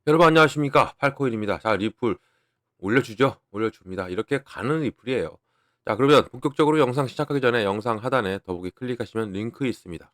여러분 안녕하십니까? 팔코인입니다. 자, 리플 올려주죠? 올려줍니다. 이렇게 가는 리플이에요. 자, 그러면 본격적으로 영상 시작하기 전에 영상 하단에 더보기 클릭하시면 링크 있습니다.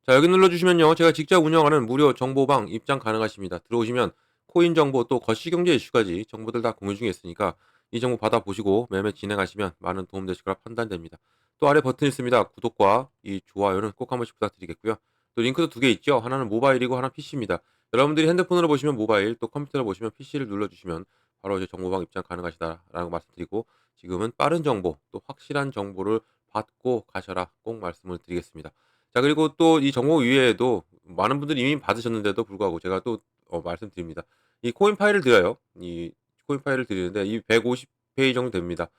자, 여기 눌러주시면요. 제가 직접 운영하는 무료 정보방 입장 가능하십니다. 들어오시면 코인 정보 또 거시경제 이슈까지 정보들 다 공유 중에 있으니까 이 정보 받아보시고 매매 진행하시면 많은 도움 되실 거라 판단됩니다. 또 아래 버튼 있습니다. 구독과 이 좋아요는 꼭 한 번씩 부탁드리겠고요. 또 링크도 두 개 있죠. 하나는 모바일이고 하나는 PC입니다. 여러분들이 핸드폰으로 보시면 모바일, 또 컴퓨터로 보시면 PC를 눌러주시면 바로 이제 정보방 입장 가능하시다라고 말씀드리고 지금은 빠른 정보, 또 확실한 정보를 받고 가셔라 꼭 말씀을 드리겠습니다. 자, 그리고 또 이 정보 이외에도 많은 분들이 이미 받으셨는데도 불구하고 제가 또 말씀드립니다. 이 코인 파일을 드려요. 이 코인 파일을 드리는데 이 150 페이지 정도 됩니다.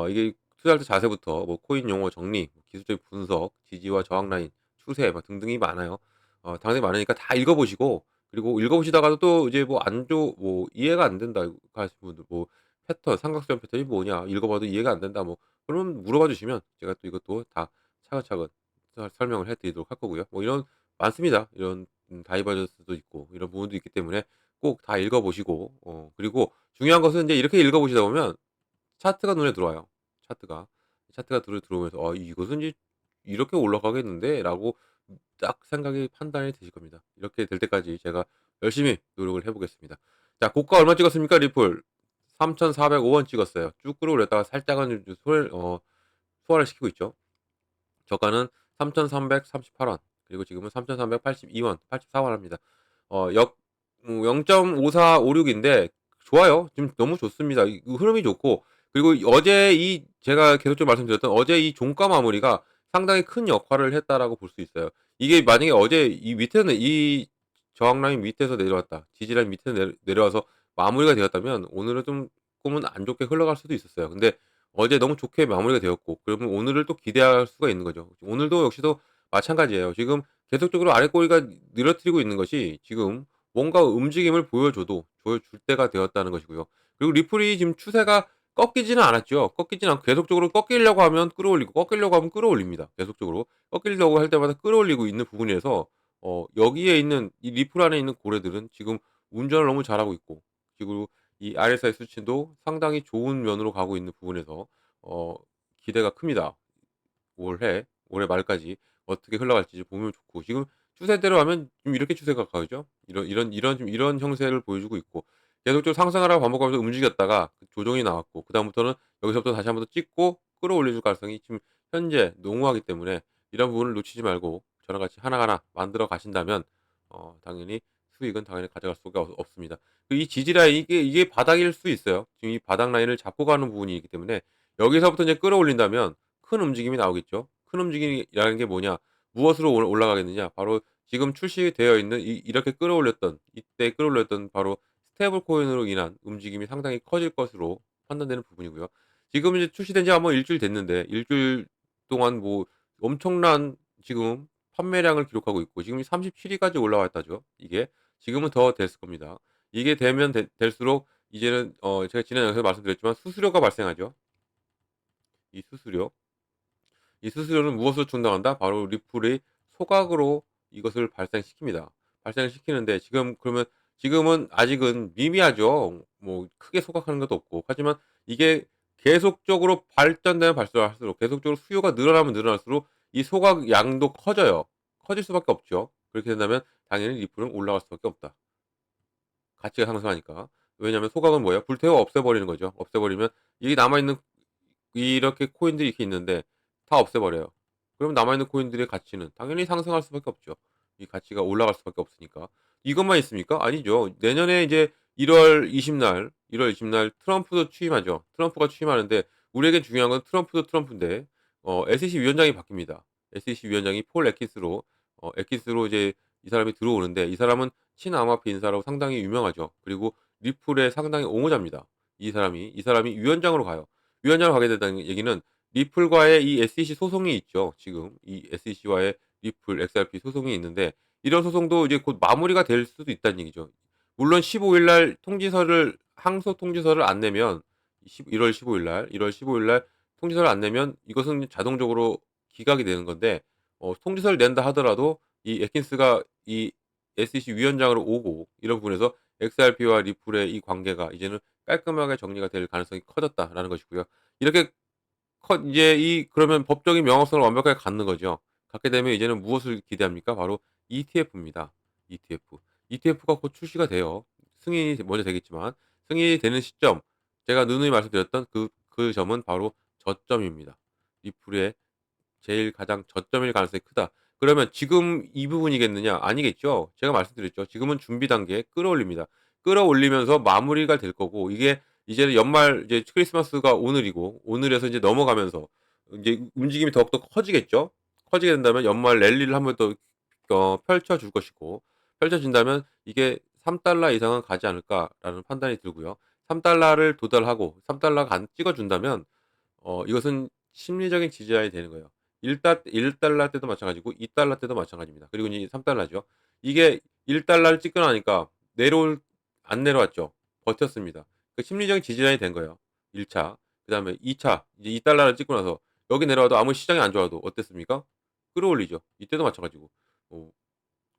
이게 투자할 때 자세부터 뭐 코인 용어 정리, 기술적인 분석, 지지와 저항 라인, 추세 뭐 등등이 많아요. 당연히 많으니까 다 읽어 보시고, 그리고 읽어 보시다가도 또 이제 뭐 뭐 이해가 안 된다 하시는 분들, 뭐 패턴, 삼각형 패턴이 뭐냐 읽어 봐도 이해가 안 된다, 뭐 그러면 물어봐 주시면 제가 또 이것도 다 차근차근 설명을 해 드리도록 할 거고요. 뭐 이런 많습니다. 이런 다이버전스도 있고 이런 부분도 있기 때문에 꼭 다 읽어 보시고, 그리고 중요한 것은 인제 이렇게 읽어 보시다 보면 차트가 눈에 들어와요. 차트가. 차트가 들어오면서 '이것은 이제 이렇게 올라가겠는데?'라고 딱 생각이 판단이 되실 겁니다. 이렇게 될 때까지 제가 열심히 노력을 해 보겠습니다. 자, 고가 얼마 찍었습니까? 리플 3,405원 찍었어요. 쭉 끌어올렸다가 살짝은 이제 소화를 시키고 있죠. 저가는 3,338 원, 그리고 지금은 3,382 원, 84원 합니다. 역 0.5456 인데 좋아요. 지금 너무 좋습니다. 이 흐름이 좋고, 그리고 어제 이 제가 계속적으로 말씀드렸던 어제 이 종가 마무리가 상당히 큰 역할을 했다라고 볼 수 있어요. 이게 만약에 어제 이 밑에는 이 저항 라인 밑에서 내려왔다, 지지 라인 밑에서 내려와서 마무리가 되었다면 오늘은 좀 조금은 안 좋게 흘러갈 수도 있었어요. 근데 어제 너무 좋게 마무리가 되었고, 그러면 오늘을 또 기대할 수가 있는 거죠. 오늘도 역시도 마찬가지예요. 지금 계속적으로 아래 꼬리가 늘어뜨리고 있는 것이 지금 뭔가 움직임을 보여줄 때가 되었다는 것이고요. 그리고 리플이 지금 추세가 꺾이지는 않았죠. 꺾이지는 않고 계속적으로 꺾이려고 하면 끌어올리고, 꺾이려고 하면 끌어올립니다. 계속적으로 꺾이려고 할 때마다 끌어올리고 있는 부분에서 여기에 있는 이 리플 안에 있는 고래들은 지금 운전을 너무 잘하고 있고, 그리고 이 RSI 수치도 상당히 좋은 면으로 가고 있는 부분에서 어 기대가 큽니다. 올해 말까지 어떻게 흘러갈지 보면 좋고, 지금 추세대로 하면 지금 이렇게 추세가 가죠. 이런 형세를 보여주고 있고, 계속적으로 상승하라고 반복하면서 움직였다가 조정이 나왔고, 그다음부터는 여기서부터 다시 한번 더 찍고 끌어올려 줄 가능성이 지금 현재 농후하기 때문에 이런 부분을 놓치지 말고 저랑 같이 하나하나 만들어 가신다면 당연히 수익은 당연히 가져갈 수가 없습니다. 이 지지 라인, 이게 바닥일 수 있어요. 지금 이 바닥 라인을 잡고 가는 부분이기 때문에 여기서부터 이제 끌어올린다면 큰 움직임이 나오겠죠. 큰 움직임이라는 게 뭐냐? 무엇으로 올라가겠느냐? 바로 지금 출시되어 있는 이렇게 끌어올렸던, 이때 끌어올렸던 바로 스테이블 코인으로 인한 움직임이 상당히 커질 것으로 판단되는 부분이고요. 지금 이제 출시된 지 아마 일 주일 됐는데 일 주일 동안 뭐 엄청난 지금 판매량을 기록하고 있고, 지금 37 위까지 올라왔다죠, 이게. 지금은 더 됐을 겁니다. 이게 되면 될수록 이제는 제가 지난 영상에서 말씀드렸지만 수수료가 발생하죠. 이 수수료. 이 수수료는 무엇으로 충당한다? 바로 리플의 소각으로 이것을 발생시킵니다. 발생을 시키는데 지금 그러면 지금은 아직은 미미하죠. 뭐 크게 소각하는 것도 없고. 하지만 이게 계속적으로 발전되면 발전할수록, 계속적으로 수요가 늘어나면 늘어날수록 이 소각 양도 커져요. 커질 수밖에 없죠. 그렇게 된다면 당연히 리플은 올라갈 수밖에 없다. 가치가 상승하니까. 왜냐하면 소각은 뭐예요? 불태워 없애버리는 거죠. 없애버리면 이 남아있는 이렇게 코인들이 이렇게 있는데 다 없애버려요. 그럼 남아있는 코인들의 가치는 당연히 상승할 수밖에 없죠. 이 가치가 올라갈 수밖에 없으니까. 이것만 있습니까? 아니죠. 내년에 이제 1월 20날 트럼프도 취임하죠. 트럼프가 취임하는데 우리에게 중요한 건 트럼프도 트럼프인데 SEC 위원장이 바뀝니다. SEC 위원장이 폴 애킨스로 이제 이 사람이 들어오는데, 이 사람은 친아마피 인사라고 상당히 유명하죠. 그리고 리플의 상당히 옹호자입니다. 이 사람이 위원장으로 가요. 위원장으로 가게 된다는 얘기는 리플과의 이 SEC 소송이 있죠. 지금 이 SEC와의 리플 XRP 소송이 있는데 이런 소송도 이제 곧 마무리가 될 수도 있다는 얘기죠. 물론 15일 날 항소 통지서를 안 내면 1월 15일 날 통지서를 안 내면 이것은 자동적으로 기각이 되는 건데, 통지서를 낸다 하더라도 이 애킨스가 이 SEC 위원장으로 오고 이런 부분에서 XRP와 리플의 이 관계가 이제는 깔끔하게 정리가 될 가능성이 커졌다라는 것이고요. 이렇게 이제 그러면 법적인 명확성을 완벽하게 갖는 거죠. 갖게 되면 이제는 무엇을 기대합니까? 바로 ETF입니다. ETF. ETF가 곧 출시가 돼요. 승인이 먼저 되겠지만 승인이 되는 시점, 제가 누누이 말씀드렸던 그 점은 바로 저점입니다. 리플의 제일 가장 저점일 가능성이 크다. 그러면 지금 이 부분이겠느냐? 아니겠죠. 제가 말씀드렸죠. 지금은 준비 단계에 끌어올립니다. 끌어올리면서 마무리가 될 거고, 이게 이제는 연말, 이제 크리스마스가 오늘이고, 오늘에서 이제 넘어가면서 이제 움직임이 더욱더 커지겠죠. 커지게 된다면 연말 랠리를 한번 더 펼쳐 줄 것이고, 펼쳐진다면 이게 3달러 이상은 가지 않을까라는 판단이 들고요. 3달러를 도달하고 3달러 찍어 준다면 이것은 심리적인 지지라인이 되는 거예요. 1달러 때도 마찬가지고 2달러 때도 마찬가지입니다. 그리고 이제 3달러죠. 이게 1달러를 찍고 나니까 안 내려왔죠. 버텼습니다. 그 심리적인 지지라인이 된 거예요. 1 차. 그다음에 2 차. 이제 2달러를 찍고 나서 여기 내려와도 아무 시장이 안 좋아도 어땠습니까? 끌어올리죠. 이때도 마찬가지고. 어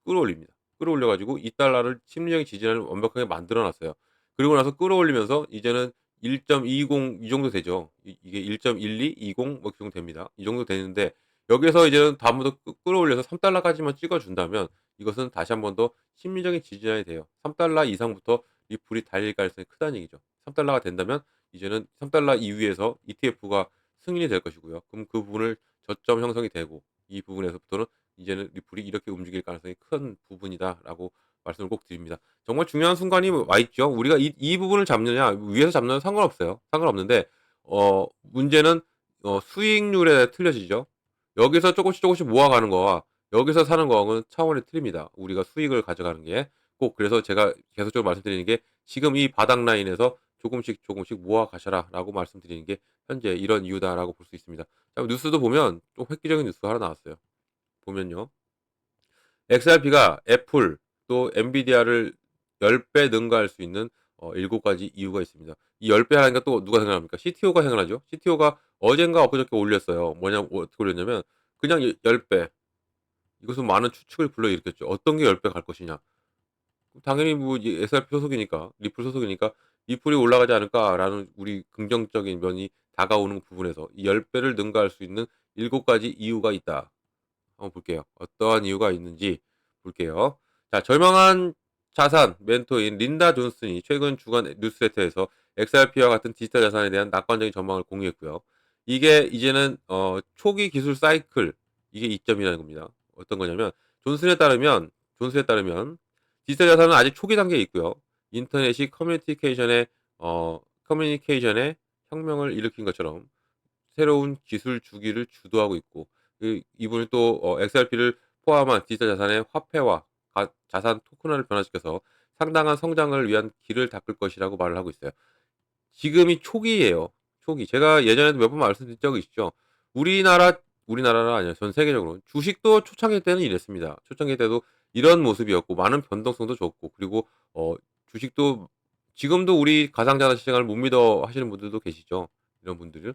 끌어올립니다. 끌어올려 가지고 2달러를 심리적인 지지라인을 완벽하게 만들어 놨어요. 그리고 나서 끌어올리면서 이제는 1.20 이 정도 되죠. 이게 1.12, 20 뭐 그 정도 됩니다. 이 정도 되는데 여기에서 이제는 다음부터 끌어올려서 3달러까지만 찍어 준다면 이것은 다시 한 번 더 심리적인 지지라인이 돼요. 3달러 이상부터 리플이 달릴 가능성이 크다는 얘기죠. 3달러가 된다면 이제는 3달러 이위에서 ETF가 승인이 될 것이고요. 그럼 그 부분을 저점 형성이 되고 이 부분에서부터는 이제는 리플이 이렇게 움직일 가능성이 큰 부분이다라고 말씀을 꼭 드립니다. 정말 중요한 순간이 와 있죠. 우리가 이 부분을 잡느냐 위에서 잡느냐 상관없어요. 상관없는데 문제는 수익률에 틀려지죠. 여기서 조금씩 모아가는 거와 여기서 사는 거하고는 차원이 틀립니다. 우리가 수익을 가져가는 게 꼭 그래서 제가 계속적으로 말씀드리는 게 지금 이 바닥 라인에서 조금씩 모아 가셔라라고 말씀드리는 게 현재 이런 이유다라고 볼 수 있습니다. 자, 뉴스도 보면 좀 획기적인 뉴스가 하나 나왔어요. 보면요. XRP가 애플 또 엔비디아를 10배 능가할 수 있는 7가지 이유가 있습니다. 이 10배 하니까 또 누가 생각납니까? CTO가 생각나죠. CTO가 어젠가 엊그저께 올렸어요. 어떻게 올렸냐면 그냥 10 배. 이것은 많은 추측을 불러일으켰죠. 어떤 게 10배 갈 것이냐. 당연히 뭐 이 SRP 소속이니까 리플 소속이니까 '리플이 올라가지 않을까.'라는 우리 긍정적인 면이 다가오는 부분에서 이 10 배를 능가할 수 있는 7가지 이유가 있다. 한번 볼게요. 어떠한 이유가 있는지 볼게요. 자, 절망한 자산 멘토인 린다 존슨이 최근 주간 뉴스레터에서 XRP와 같은 디지털 자산에 대한 낙관적인 전망을 공유했고요. 이게 이제는 초기 기술 사이클, 이게 이점이라는 겁니다. 어떤 거냐면 존슨에 따르면 디지털 자산은 아직 초기 단계에 있고요. 인터넷이 커뮤니케이션의 혁명을 일으킨 것처럼 새로운 기술 주기를 주도하고 있고, 이분이 또 XRP를 포함한 디지털 자산의 화폐화, 자산 토큰화를 변화시켜서 상당한 성장을 위한 길을 닦을 것이라고 말을 하고 있어요. 지금이 초기예요. 초기. 제가 예전에도 몇 번 말씀드린 적이 있죠. 우리나라 우리나라가 아니라 전 세계적으로 주식도 초창기 때는 이랬습니다. 초창기 때도 이런 모습이었고 많은 변동성도 좋고, 그리고 주식도 지금도 우리 가상자산 시장을 못 믿어 하시는 분들도 계시죠. 이런 분들은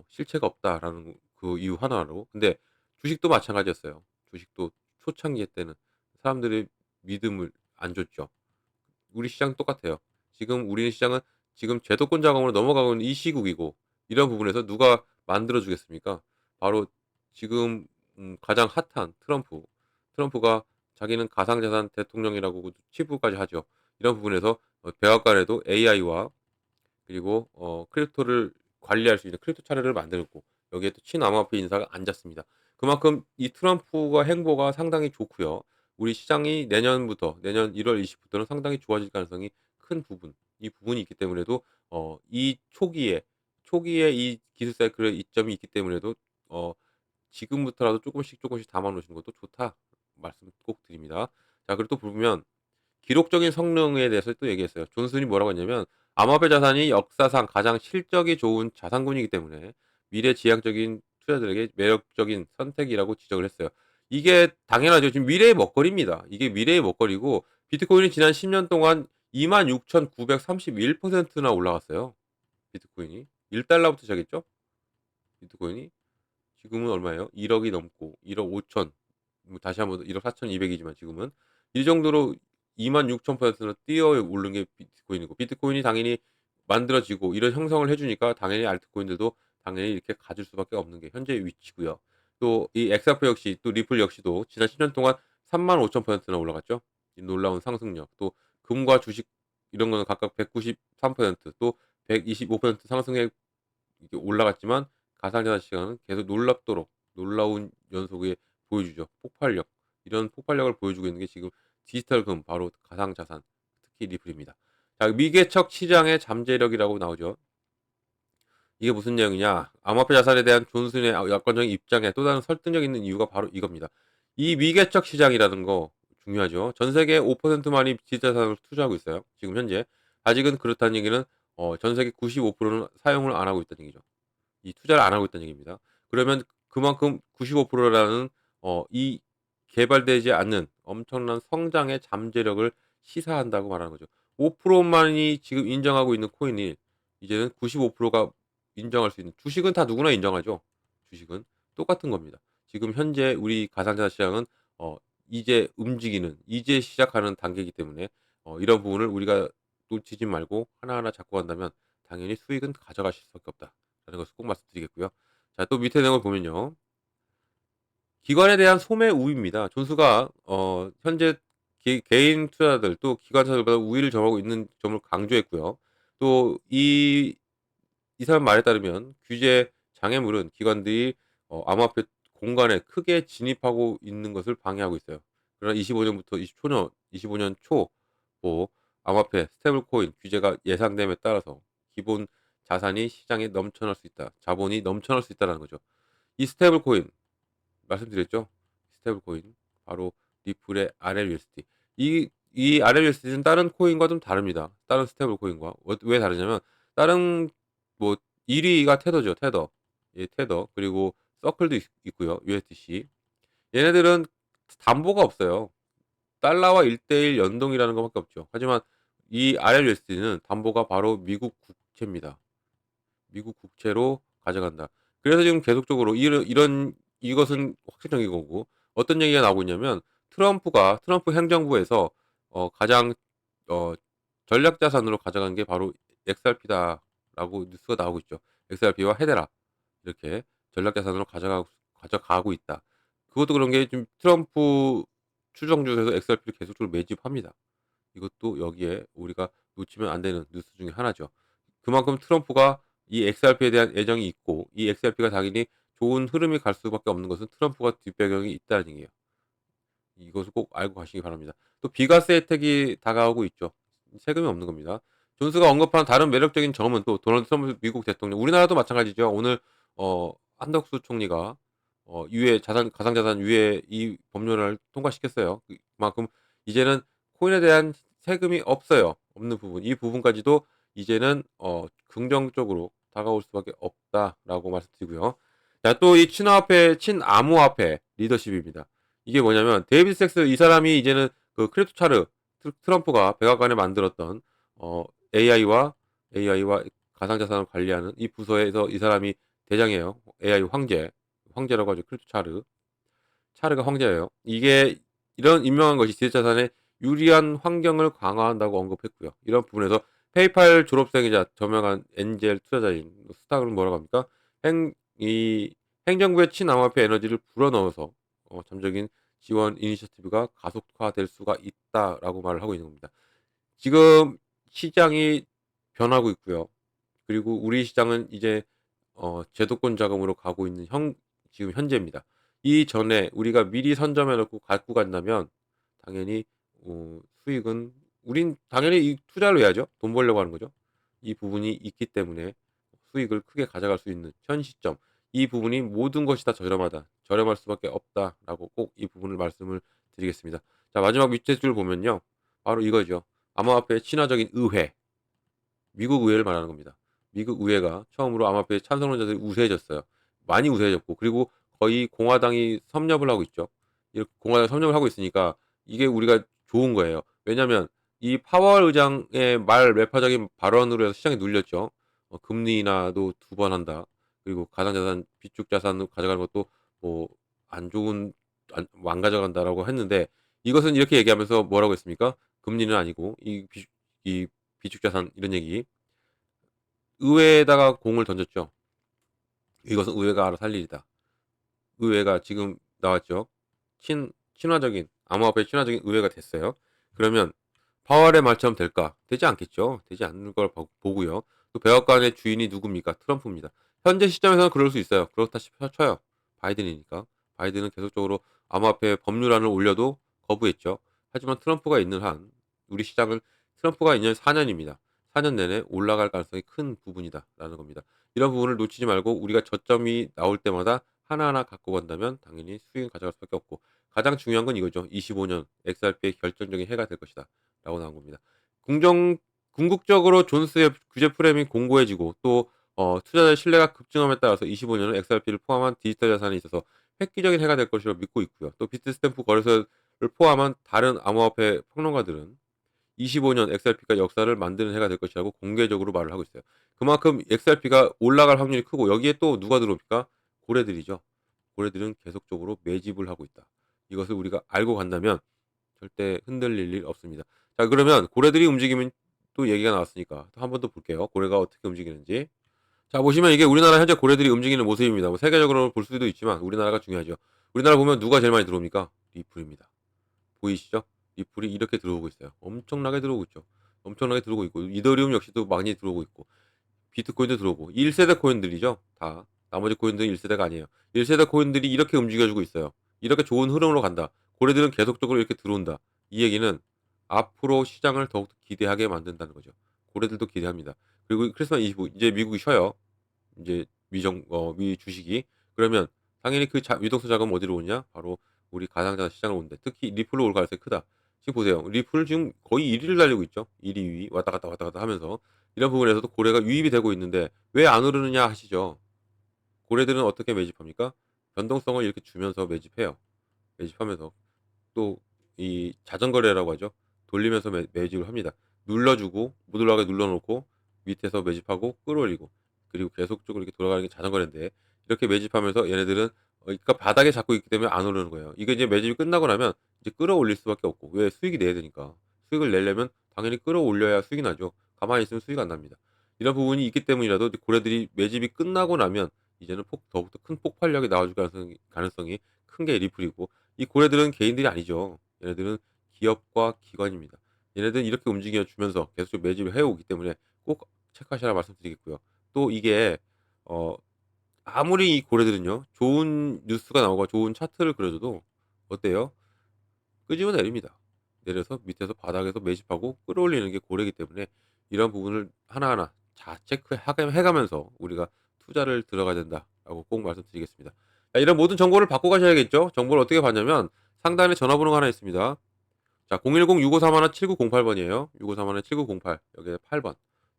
실체가 없다라는 그 이유 하나로. 근데 주식도 마찬가지였어요. 주식도 초창기 때는 사람들의 믿음을 안 줬죠. 우리 시장 똑같아요. 지금 우리 시장은 지금 제도권 자금으로 넘어가고 있는 이 시국이고, 이런 부분에서 누가 만들어 주겠습니까? 바로 지금 가장 핫한 트럼프가 자기는 가상자산 대통령이라고 치부까지 하죠. 이런 부분에서 백악관에도 AI와 그리고 크립토를 관리할 수 있는 크립토 차례를 만들고, 여기에 또 친암호화폐 인사가 앉았습니다. 그만큼 이 트럼프가 행보가 상당히 좋고요. 우리 시장이 내년 1월 20일부터는 상당히 좋아질 가능성이 큰 부분, 이 부분이 있기 때문에도 이 초기에 이 기술 사이클의 이점이 있기 때문에도 어 지금부터라도 조금씩 담아 놓으시는 것도 좋다 말씀 꼭 드립니다. 자, 그리고 또 보면 기록적인 성능에 대해서 또 얘기했어요. 존슨이 뭐라고 했냐면 "암호화폐 자산이 역사상 가장 실적이 좋은 자산군이기 때문에 미래지향적인 투자자들에게 매력적인 선택이라고 지적을 했어요." 이게 당연하죠. 지금 미래의 먹거리입니다. 이게 미래의 먹거리고, 비트코인이 지난 10년 동안 26,931%나 올라갔어요. 비트코인이. 1달러부터 시작했죠. 비트코인이. 지금은 얼마예요? 1억이 넘고 1억 5천, 다시 한번 1억 4,200 이지만 지금은 이 정도로 26,000%나 뛰어 오른 게 비트코인이고, 비트코인이 당연히 만들어지고 이런 형성을 해 주니까 당연히 알트코인들도 당연히 이렇게 가질 수밖에 없는 게 현재의 위치고요. 또 이 엑스아프 역시, 또 리플 역시도 지난 10년 동안 35,000%나 올라갔죠. 이 놀라운 상승력. 또 금과 주식 이런 거는 각각 193%, 또 125% 상승에 이게 올라갔지만, 가상자산 시장은 계속 놀랍도록 놀라운 연속에 보여주죠. 폭발력. 이런 폭발력을 보여주고 있는 게 지금 디지털 금, 바로 가상자산, 특히 리플입니다. 자, 미개척 시장의 잠재력이라고 나오죠. 이게 무슨 내용이냐? 암호화폐 자산에 대한 존슨의 약관적인 입장에 또 다른 설득력 있는 이유가 바로 이겁니다. 이 미개척 시장이라는 거 중요하죠. 전 세계 5%만이 디지털 자산을 투자하고 있어요, 지금 현재. 아직은 그렇다는 얘기는 전 세계 95%는 사용을 안 하고 있다는 얘기죠. 이 투자를 안 하고 있다는 얘기입니다. 그러면 그만큼 95%라는 이 개발되지 않는 엄청난 성장의 잠재력을 시사한다고 말하는 거죠. 5%만이 지금 인정하고 있는 코인이 이제는 95%가 인정할 수 있는, 주식은 다 누구나 인정하죠. 주식은 똑같은 겁니다. 지금 현재 우리 가상자산 시장은 어 이제 움직이는, 이제 시작하는 단계이기 때문에 이런 부분을 우리가 놓치지 말고 하나하나 잡고 간다면 당연히 수익은 가져가실 수밖에 없다, 라는 것을 꼭 말씀드리겠고요. 자, 또 밑에 내용을 보면요. 기관에 대한 소매 우위입니다. 존스가 현재 개인 투자자들, 또 기관사들보다 우위를 점하고 있는 점을 강조했고요. 또 이 사람 말에 따르면 규제 장애물은 기관들이 암호화폐 공간에 크게 진입하고 있는 것을 방해하고 있어요. 그러나 25년부터 25년 초 뭐 암호화폐, 스테이블코인 규제가 예상됨에 따라서 기본 자산이 시장에 넘쳐날 수 있다, 자본이 넘쳐날 수 있다라는 거죠. 이 스테이블코인 말씀드렸죠. 스테이블코인 바로 리플의 RLUSD. 이 RLUSD는 다른 코인과 좀 다릅니다. 다른 스테이블코인과. 왜 다르냐면, 다른 뭐 1 위가 테더죠, 테더. 예, 테더. 그리고 서클도 있고요, USDC. 얘네들은 담보가 없어요. 달러와 1:1 연동이라는 것밖에 없죠. 하지만 이 RLUSD는 담보가 바로 미국 국채입니다. 미국 국채로 가져간다. 그래서 지금 계속적으로 이것은 확실적인 거고, 어떤 얘기가 나오고 있냐면, 트럼프 행정부에서 가장 어 전략 자산으로 가져간 게 바로 XRP다라고 뉴스가 나오고 있죠. XRP와 헤데라, 이렇게 전략 자산으로 가져가고 있다. 그것도 그런 게 좀, 트럼프 추정주에서 XRP를 계속적으로 매집합니다. 이것도 여기에 우리가 놓치면 안 되는 뉴스 중에 하나죠. 그만큼 트럼프가 이 XRP에 대한 애정이 있고, 이 XRP가 당연히 좋은 흐름이 갈 수밖에 없는 것은 트럼프가 뒷배경이 있다는 얘기예요. 이것을 꼭 알고 가시기 바랍니다. 또 비과세 혜택이 다가오고 있죠. 세금이 없는 겁니다. 존스가 언급한 다른 매력적인 점은, 또 도널드 트럼프 미국 대통령, 우리나라도 마찬가지죠. 오늘 한덕수 총리가 유예 자산 가상자산 유예 이 법률을 통과시켰어요. 그만큼 이제는 코인에 대한 세금이 없어요. 없는 부분. 이 부분까지도 이제는 긍정적으로 다가올 수밖에 없다라고 말씀드리고요. 자, 또 이 친암호화폐 리더십입니다. 이게 뭐냐면, 데이비드 섹스, 이 사람이 이제는 그 크립토 차르, 트럼프가 백악관에 만들었던 어 AI와 가상자산을 관리하는 이 부서에서 이 사람이 대장이에요. AI 황제라고 하죠. 크립토 차르가 황제예요. 이게 이런 임명한 것이 디지털 자산에 유리한 환경을 강화한다고 언급했고요. 이런 부분에서 페이팔 졸업생이자 저명한 엔젤 투자자인 스탁은 뭐라고 합니까? 행 이 행정부의 친암호화폐 에너지를 불어넣어서 잠적인 지원 이니셔티브가 가속화될 수가 있다라고 말을 하고 있는 겁니다. 지금 시장이 변하고 있고요. 그리고 우리 시장은 이제 제도권 자금으로 가고 있는 지금 현재입니다. 이전에 우리가 미리 선점해 놓고 갖고 간다면 당연히 수익은, 우린 당연히 이 투자를 해야죠. 돈 벌려고 하는 거죠. 이 부분이 있기 때문에 수익을 크게 가져갈 수 있는 현 시점, 이 부분이 모든 것이 다 저렴하다, 저렴할 수밖에 없다라고 꼭 이 부분을 말씀을 드리겠습니다. 자, 마지막 밑에 줄 보면요. 바로 이거죠. 암호화폐의 친화적인 의회. 미국 의회를 말하는 겁니다. 미국 의회가 처음으로 암호화폐 찬성론자들이 우세해졌어요. 많이 우세해졌고, 그리고 거의 공화당이 섭렵을 하고 있죠. 이렇게 공화당이 섭렵을 하고 있으니까 이게 우리가 좋은 거예요. 왜냐하면 이 파월 의장의 말 매파적인 발언으로 해서 시장이 눌렸죠. 금리 인하도 2번 한다. 그리고 가상자산, 비축 자산으로 가져가는 것도 뭐 안 가져간다라고 했는데, 이것은 이렇게 얘기하면서 뭐라고 했습니까? 금리는 아니고 이 비축자산 이런 얘기. 의회에다가 공을 던졌죠. 이것은 의회가 알아서 할 일이다. 의회가 지금 나왔죠. 친화적인 암호화폐 친화적인 의회가 됐어요. 그러면 파월의 말처럼 될까? 되지 않겠죠. 되지 않는 걸 보고요. 또 백악관의 주인이 누굽니까? 트럼프입니다. 현재 시점에서는 그럴 수 있어요. 그렇다 쳐요. 바이든이니까. 바이든은 계속적으로 암호화폐 법률안을 올려도 거부했죠. 하지만 트럼프가 있는 한 우리 시장은 트럼프가 있는 4년입니다. 4년 내내 올라갈 가능성이 큰 부분이다라는 겁니다. 이런 부분을 놓치지 말고 우리가 저점이 나올 때마다 하나하나 갖고 간다면 당연히 수익을 가져갈 수밖에 없고 가장 중요한 건 이거죠. 25년 XRP의 결정적인 해가 될 것이다. 라고 나온 겁니다. 궁극적으로 존스의 규제 프레임이 공고해지고 또 투자자의 신뢰가 급증함에 따라서 25년은 XRP를 포함한 디지털 자산에 있어서 획기적인 해가 될 것이라고 믿고 있고요. 또 비트스탬프 거래소를 포함한 다른 암호화폐 평론가들은 25년 XRP가 역사를 만드는 해가 될 것이라고 공개적으로 말을 하고 있어요. 그만큼 XRP가 올라갈 확률이 크고 여기에 또 누가 들어옵니까? 고래들이죠. 고래들은 계속적으로 매집을 하고 있다. 이것을 우리가 알고 간다면 절대 흔들릴 일 없습니다. 자, 그러면 고래들이 움직이면 또 얘기가 나왔으니까 또 한 번 더 볼게요. 고래가 어떻게 움직이는지. 자, 보시면 이게 우리나라 현재 고래들이 움직이는 모습입니다. 뭐 세계적으로 볼 수도 있지만 우리나라가 중요하죠. 우리나라 보면 누가 제일 많이 들어옵니까? 리플입니다. 보이시죠? 리플이 이렇게 들어오고 있어요. 엄청나게 들어오고 있죠. 엄청나게 들어오고 있고 이더리움 역시도 많이 들어오고 있고 비트코인도 들어오고 1세대 코인들이죠. 다. 나머지 코인들은 1세대가 아니에요. 1세대 코인들이 이렇게 움직여주고 있어요. 이렇게 좋은 흐름으로 간다. 고래들은 계속적으로 이렇게 들어온다. 이 얘기는 앞으로 시장을 더욱더 기대하게 만든다는 거죠. 고래들도 기대합니다. 그리고 크리스마스 이브 이제 미국이 쉬어요. 이제 미 주식이. 그러면 당연히 그 유동성 자금 어디로 오냐? 바로 우리 가상자산 시장으로 온대. 특히 리플로 올 가능성이 크다. 지금 보세요. 리플 지금 거의 1위를 달리고 있죠. 1위, 2위 왔다 갔다 왔다 갔다 하면서 이런 부분에서도 고래가 유입이 되고 있는데 왜 안 오르느냐 하시죠. 고래들은 어떻게 매집합니까? 변동성을 이렇게 주면서 매집해요. 매집하면서 또 이 자전거래라고 하죠. 돌리면서 매집을 합니다. 눌러주고 못 올라가게 눌러놓고 밑에서 매집하고 끌어올리고 그리고 계속적으로 이렇게 돌아가는 게 자전거래인데 이렇게 매집하면서 얘네들은 그러니까 바닥에 잡고 있기 때문에 안 오르는 거예요. 이게 이제 매집이 끝나고 나면 이제 끌어올릴 수밖에 없고 왜 수익이 내야 되니까 수익을 내려면 당연히 끌어올려야 수익이 나죠. 가만히 있으면 수익 안 납니다. 이런 부분이 있기 때문이라도 고래들이 매집이 끝나고 나면 이제는 더욱더 큰 폭발력이 나와줄 가능성이 큰 게 리플이고 이 고래들은 개인들이 아니죠. 얘네들은 기업과 기관입니다. 얘네들은 이렇게 움직여 주면서 계속 매집을 해오기 때문에 꼭 체크하시라 말씀드리겠고요. 또 이게 어 아무리 이 고래들은요. 좋은 뉴스가 나오고 좋은 차트를 그려줘도 어때요? 끄집어 내립니다. 내려서 밑에서 바닥에서 매집하고 끌어올리는 게 고래이기 때문에 이런 부분을 하나하나 해 가면서 우리가 투자를 들어가야 된다라고 꼭 말씀드리겠습니다. 자, 이런 모든 정보를 받고 가셔야겠죠. 정보를 어떻게 받냐면 상단에 전화번호가 하나 있습니다. 자, 010-6531-7908 번이에요. 6531-7908 여기에 8 번.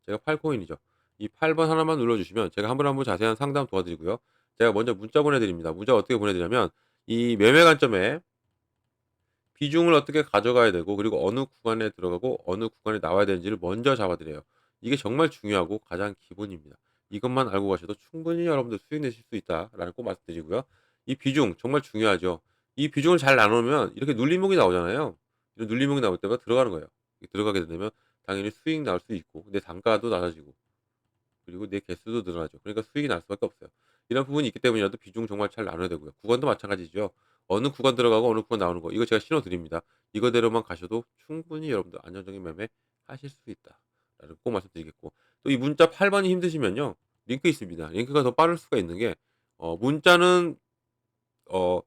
제가 8 코인이죠. 이 8번 하나만 눌러 주시면 제가 한 분 한 분 자세한 상담 도와드리고요. 제가 먼저 문자 보내 드립니다. 문자 어떻게 보내 드리냐면 이 매매 관점에 비중을 어떻게 가져가야 되고 그리고 어느 구간에 들어가고 어느 구간에 나와야 되는지를 먼저 잡아 드려요. 이게 정말 중요하고 가장 기본입니다. 이것만 알고 가셔도 충분히 여러분들 수익 내실 수 있다라는 꼭 말씀드리고요. 이 비중 정말 중요하죠. 이 비중을 잘 나누면 이렇게 눌림목이 나오잖아요. 이런 눌림목이 나올 때마다 들어가는 거예요. 들어가게 되면 당연히 수익 나올 수 있고 내 단가도 낮아지고 그리고 내 개수도 늘어나죠. 그러니까 수익이 날 수밖에 없어요. 이런 부분이 있기 때문이라도 비중 정말 잘 나눠야 되고요. 구간도 마찬가지죠. 어느 구간 들어가고 어느 구간 나오는 거 이거 제가 신호 드립니다. 이거대로만 가셔도 충분히 여러분들 안정적인 매매 하실 수 있다라는 꼭 말씀드리겠고 또 이 문자 8 번이 힘드시면요. 링크 있습니다. 링크가 더 빠를 수가 있는 게 문자는 어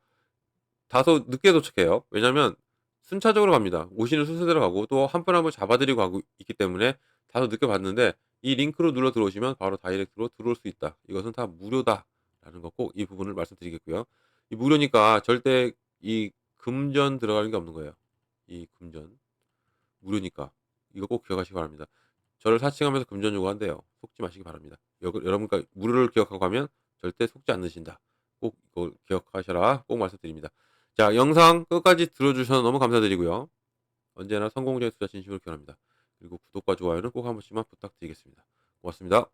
다소 늦게 도착해요. 왜냐면 순차적으로 갑니다. 오시는 순서대로 가고 또 한 분 한 분 잡아 드리고 가고 있기 때문에 다소 늦게 받는데 이 링크로 눌러 들어오시면 바로 다이렉트로 들어올 수 있다. 이것은 다 무료다라는 거 꼭 이 부분을 말씀드리겠고요. 이 무료니까 절대 이 금전 들어가는 게 없는 거예요. 이 금전. 무료니까. 이거 꼭 기억하시기 바랍니다. 저를 사칭하면서 금전 요구한대요. 속지 마시기 바랍니다. 여러분과 무료를 기억하고 가면 절대 속지 않으신다. 꼭 이걸 기억하셔라. 꼭 말씀드립니다. 자, 영상 끝까지 들어주셔서 너무 감사드리고요. 언제나 성공적인 투자 진심으로 기원합니다. 그리고 구독과 좋아요는 꼭 한 번씩만 부탁드리겠습니다. 고맙습니다.